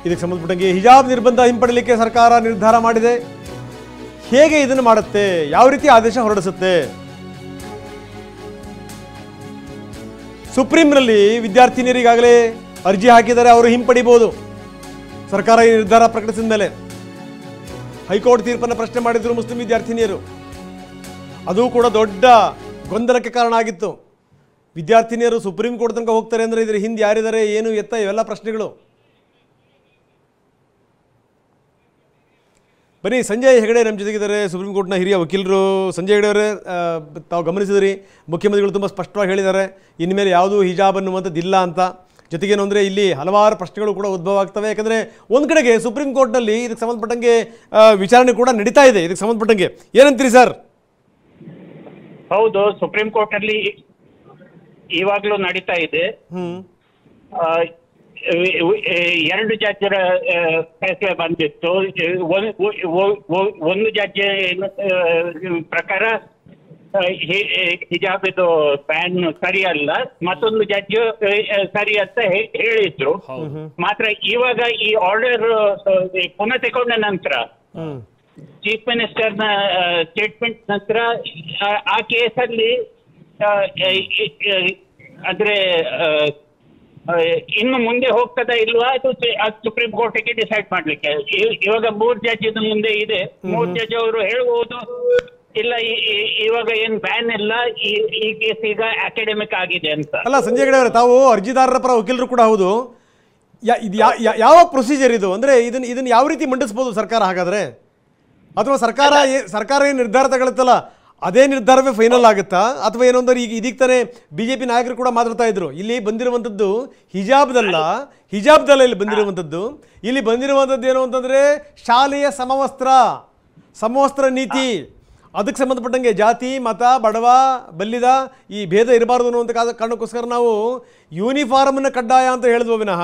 ಇದಕ್ಕೆ ಸಂಬಂಧಪಟ್ಟಂಗೆ ಹಿಜಾಬ್ ನಿರ್ಬಂಧ ಹಿಂಪಡೆಯಲಿಕ್ಕೆ ಸರ್ಕಾರ ನಿರ್ಧಾರ ಮಾಡಿದೆ. ಹೇಗೆ ಇದನ್ನು ಮಾಡುತ್ತೆ, ಯಾವ ರೀತಿ ಆದೇಶ ಹೊರಡಿಸುತ್ತೆ? ಸುಪ್ರೀಂನಲ್ಲಿ ವಿದ್ಯಾರ್ಥಿನಿಯರಿಗಾಗಲೇ ಅರ್ಜಿ ಹಾಕಿದರೆ ಅವರು ಹಿಂಪಡಿಬಹುದು. ಸರ್ಕಾರ ಈ ನಿರ್ಧಾರ ಪ್ರಕಟಿಸಿದ ಮೇಲೆ ಹೈಕೋರ್ಟ್ ತೀರ್ಪನ್ನು ಪ್ರಶ್ನೆ ಮಾಡಿದ್ರು ಮುಸ್ಲಿಂ ವಿದ್ಯಾರ್ಥಿನಿಯರು. ಅದು ಕೂಡ ದೊಡ್ಡ ಗೊಂದಲಕ್ಕೆ ಕಾರಣ ಆಗಿತ್ತು. ವಿದ್ಯಾರ್ಥಿನಿಯರು ಸುಪ್ರೀಂ ಕೋರ್ಟ್ ತನಕ ಹೋಗ್ತಾರೆ ಅಂದರೆ ಇದರ ಹಿಂದೆ ಯಾರಿದ್ದಾರೆ, ಏನು ಎತ್ತ, ಇವೆಲ್ಲ ಪ್ರಶ್ನೆಗಳು. ಬನ್ನಿ, ಸಂಜಯ್ ಹೆಗಡೆ ನಮ್ಮ ಜೊತೆಗಿದ್ದಾರೆ, ಸುಪ್ರೀಂ ಕೋರ್ಟ್ನ ಹಿರಿಯ ವಕೀಲರು. ಸಂಜಯ್ ಹೆಗಡೆ ಅವರೇ, ತಾವು ಗಮನಿಸಿದ್ರಿ, ಮುಖ್ಯಮಂತ್ರಿಗಳು ತುಂಬ ಸ್ಪಷ್ಟವಾಗಿ ಹೇಳಿದ್ದಾರೆ ಇನ್ಮೇಲೆ ಯಾವುದೂ ಹಿಜಾಬ್ ಅನ್ನುವಂಥದ್ದಿಲ್ಲ ಅಂತ. ಜೊತೆಗೇನು ಅಂದರೆ ಇಲ್ಲಿ ಹಲವಾರು ಪ್ರಶ್ನೆಗಳು ಕೂಡ ಉದ್ಭವ ಆಗ್ತವೆ. ಯಾಕಂದರೆ ಒಂದು ಕಡೆಗೆ ಸುಪ್ರೀಂ ಕೋರ್ಟ್ನಲ್ಲಿ ಇದಕ್ಕೆ ಸಂಬಂಧಪಟ್ಟಂಗೆ ವಿಚಾರಣೆ ಕೂಡ ನಡೀತಾ ಇದೆ. ಇದಕ್ಕೆ ಸಂಬಂಧಪಟ್ಟಂಗೆ ಏನಂತೀರಿ ಸರ್? ಹೌದು, ಸುಪ್ರೀಂ ಕೋರ್ಟ್ ಅಲ್ಲಿ ಇವಾಗಲೂ ನಡೀತಾ ಇದೆ. ಎರಡು ಜಡ್ಜರ ಫೈಸಲೆ ಬಂದಿತ್ತು. ಒಂದು ಜಡ್ಜ್ ಪ್ರಕಾರ ಹಿಜಾಬ್ ಇದು ಬ್ಯಾನ್ ಸರಿಯಲ್ಲ, ಮತ್ತೊಂದು ಜಡ್ಜ್ ಸರಿ ಅಂತ ಹೇಳಿದ್ರು. ಮಾತ್ರ ಇವಾಗ ಈ ಆರ್ಡರ್ ಪುನಃ ತಗೊಂಡ ನಂತರ ಚೀಫ್ ಮಿನಿಸ್ಟರ್ನ ಸ್ಟೇಟ್ಮೆಂಟ್ ನಂತರ ಆ ಕೇಸಲ್ಲಿ ಅಂದ್ರೆ ಇನ್ನು ಮುಂದೆ ಹೋಗ್ತದಾ ಇಲ್ವಾ ಅದು ಸುಪ್ರೀಂ ಕೋರ್ಟಿಗೆ ಡಿಸೈಡ್ ಮಾಡ್ಲಿಕ್ಕೆ. ಇವಾಗ 3 ಜಡ್ಜ್ ಮುಂದೆ ಇದೆ. 3 ಜಡ್ಜ್ ಅವರು ಹೇಳ್ಬೋದು ಇಲ್ಲ ಇವಾಗ ಏನ್ ಬ್ಯಾನ್ ಇಲ್ಲ, ಈ ಕೇಸ್ ಈಗ ಅಕಾಡೆಮಿಕ್ ಆಗಿದೆ ಅಂತ. ಅಲ್ಲ ಸಂಜಯ್ ಹೆಗಡೆ ಅವರೇ, ತಾವು ಅರ್ಜಿದಾರರ ಪರ ವಕೀಲರು ಕೂಡ ಹೌದು. ಇದು ಯಾವ ಪ್ರೊಸೀಜರ್ ಇದು? ಅಂದರೆ ಇದನ್ನು ಯಾವ ರೀತಿ ಮಂಡಿಸ್ಬೋದು ಸರ್ಕಾರ ಹಾಗಾದರೆ? ಅಥವಾ ಸರ್ಕಾರ ಏನು ನಿರ್ಧಾರ ತಗೊಳುತ್ತಲ್ಲ ಅದೇ ನಿರ್ಧಾರವೇ ಫೈನಲ್ ಆಗುತ್ತಾ? ಅಥವಾ ಏನೋ ಅಂದ್ರೆ ಈಗ ಇದಕ್ಕೆ ತಾನೇ BJP ನಾಯಕರು ಕೂಡ ಮಾತಾಡ್ತಾ ಇದ್ರು, ಇಲ್ಲಿ ಬಂದಿರುವಂಥದ್ದು ಹಿಜಾಬ್ದಲ್ಲ ಇಲ್ಲಿ ಬಂದಿರುವಂಥದ್ದು. ಇಲ್ಲಿ ಬಂದಿರುವಂಥದ್ದು ಏನು ಅಂತಂದರೆ ಶಾಲೆಯ ಸಮವಸ್ತ್ರ ನೀತಿ. ಅದಕ್ಕೆ ಸಂಬಂಧಪಟ್ಟಂಗೆ ಜಾತಿ, ಮತ, ಬಡವ, ಬಲ್ಲಿದ ಈ ಭೇದ ಇರಬಾರ್ದು ಅನ್ನುವಂಥ ಕಾರಣಕ್ಕೋಸ್ಕರ ನಾವು ಯೂನಿಫಾರ್ಮನ್ನು ಕಡ್ಡಾಯ ಅಂತ ಹೇಳಿದ್ವು ವಿನಃ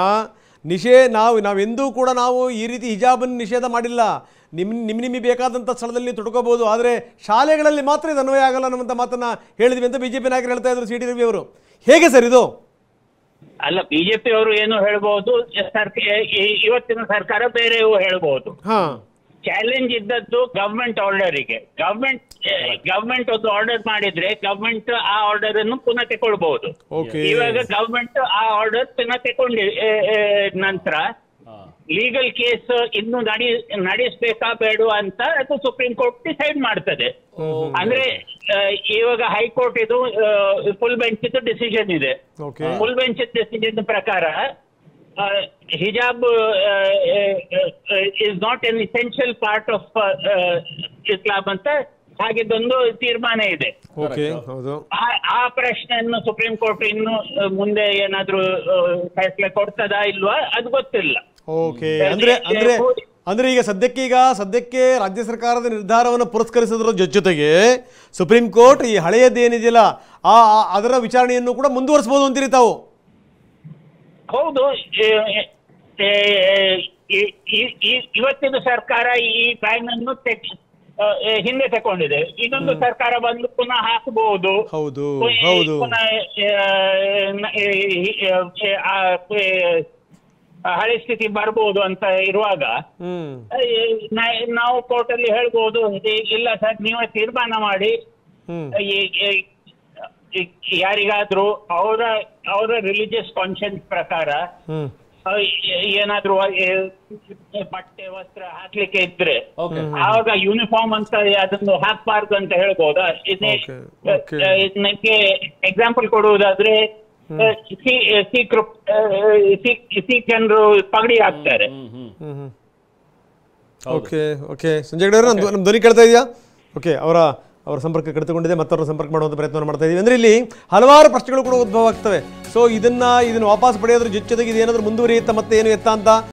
ನಾವೆಂದೂ ಕೂಡ ನಾವು ಈ ರೀತಿ ಹಿಜಾಬನ್ನು ನಿಷೇಧ ಮಾಡಿಲ್ಲ. ನಿಮಗೆ ಬೇಕಾದಂಥ ಸ್ಥಳದಲ್ಲಿ ತೊಡ್ಕೋಬಹುದು, ಆದರೆ ಶಾಲೆಗಳಲ್ಲಿ ಮಾತ್ರ ಇದು ಅನ್ವಯ ಆಗಲ್ಲ ಅನ್ನುವಂಥ ಮಾತನ್ನ ಹೇಳಿದ್ವಿ ಅಂತ BJP ನಾಯಕರು ಹೇಳ್ತಾ ಇದ್ರು. CT ರವಿ ಅವರು, ಹೇಗೆ ಸರ್ ಇದು? ಅಲ್ಲ, BJP ಅವರು ಏನು ಹೇಳ್ಬಹುದು, ಇವತ್ತಿನ ಸರ್ಕಾರ ಬೇರೆಯೂ ಹೇಳ್ಬಹುದು. ಚಾಲೆಂಜ್ ಇದ್ದದ್ದು ಗವರ್ಮೆಂಟ್ ಆರ್ಡರಿಗೆ. ಗವರ್ಮೆಂಟ್ ಒಂದು ಆರ್ಡರ್ ಮಾಡಿದ್ರೆ ಗವರ್ಮೆಂಟ್ ಆ ಆರ್ಡರ್ ಅನ್ನು ಪುನಃ ತಗೊಳ್ಬಹುದು. ಇವಾಗ ಗವರ್ಮೆಂಟ್ ಆ ಆರ್ಡರ್ ಪುನಃ ತಗೊಂಡಿ ನಂತರ ಲೀಗಲ್ ಕೇಸ್ ಇನ್ನು ನಡೆಸಬೇಕಾ ಬೇಡ ಅಂತ ಅದು ಸುಪ್ರೀಂ ಕೋರ್ಟ್ ಡಿಸೈಡ್ ಮಾಡ್ತದೆ. ಅಂದ್ರೆ ಇವಾಗ ಹೈಕೋರ್ಟ್ ಇದು ಫುಲ್ ಬೆಂಚ್ ಡಿಸಿಷನ್ ಇದೆ. ಫುಲ್ ಬೆಂಚ್ ಡಿಸಿಷನ್ ಪ್ರಕಾರ ಹಿಜಾಬ್ is not an essential part of ಇಸ್ಲಾಂ ಅಂತ ಹಾಗಿದ್ದೊಂದು ತೀರ್ಮಾನ ಇದೆ. ಆ ಪ್ರಶ್ನೆಯನ್ನು ಸುಪ್ರೀಂ ಕೋರ್ಟ್ ಇನ್ನು ಮುಂದೆ ಏನಾದ್ರೂ ಫೈಸಲೆ ಕೊಡ್ತದಾ ಇಲ್ವಾ ಅದು ಗೊತ್ತಿಲ್ಲ. ಅಂದ್ರೆ ಈಗ ಸದ್ಯಕ್ಕೆ ರಾಜ್ಯ ಸರ್ಕಾರದ ನಿರ್ಧಾರವನ್ನು ಪುರಸ್ಕರಿಸೋದ್ರ ಜೊತೆಗೆ ಸುಪ್ರೀಂ ಕೋರ್ಟ್ ಈ ಹಳೆಯದೇನಿದೆಯಲ್ಲ ಅದರ ವಿಚಾರಣೆಯನ್ನು ಕೂಡ ಮುಂದುವರಿಸಬಹುದು ಅಂತೀರಿ ತಾವು? ಹೌದು, ಇವತ್ತಿನ ಸರ್ಕಾರ ಈ ಬ್ಯಾನ್ ಅನ್ನು ಹಿಂದೆ ತಗೊಂಡಿದೆ. ಇನ್ನೊಂದು ಸರ್ಕಾರ ಬಂದು ಪುನಃ ಹಾಕಬಹುದು, ಪುನಃ ಹಳೆ ಸ್ಥಿತಿ ಬರ್ಬೋದು ಅಂತ ಇರುವಾಗ ನಾವು ಕೋರ್ಟ್ ಅಲ್ಲಿ ಹೇಳ್ಬೋದು, ಇಲ್ಲ ಸರ್ ನೀವೇ ತೀರ್ಮಾನ ಮಾಡಿ, ಯಾರಿಗಾದ್ರೂ ಅವರ ರಿಲಿಜಿಯಸ್ ಕಾನ್ಶಿಯನ್ಸ್ ಪ್ರಕಾರ ಏನಾದ್ರೂ ಬಟ್ಟೆ ವಸ್ತ್ರ ಹಾಕ್ಲಿಕ್ಕೆ ಇದ್ರೆ ಆವಾಗ ಯೂನಿಫಾರ್ಮ್ ಅಂತ ಅದನ್ನು ಹಾಕ್ಬಾರ್ದು ಅಂತ ಹೇಳ್ಬೋದಾ? ಇದಕ್ಕೆ ಎಕ್ಸಾಂಪಲ್ ಕೊಡುವುದಾದ್ರೆ ಸಿಖ್ ಜನರು ಪಗಡಿ ಹಾಕ್ತಾರೆ. ಸಂಜಯ್ ಹೆಗಡೆ ಅವರು, ನಮ್ಮ ಧ್ವನಿ ಕೇಳ್ತಾ ಇದೆಯಾ? ಅವರ ಸಂಪರ್ಕ ಕಡಿತಗೊಂಡಿದೆ, ಮತ್ತವರ ಸಂಪರ್ಕ ಮಾಡುವಂಥ ಪ್ರಯತ್ನ ಮಾಡ್ತಾ ಇದೀವಿ. ಅಂದರೆ ಇಲ್ಲಿ ಹಲವಾರು ಪ್ರಶ್ನೆಗಳು ಕೂಡ ಉದ್ಭವ ಆಗ್ತವೆ. ಸೊ ಇದನ್ನು ವಾಪಸ್ ಪಡೆಯೋದ್ರ ಜೊತೆಗೆ ಇದೇನಾದರೂ ಮುಂದುವರಿಯುತ್ತಾ ಮತ್ತೆ ಏನು ಎತ್ತ ಅಂತ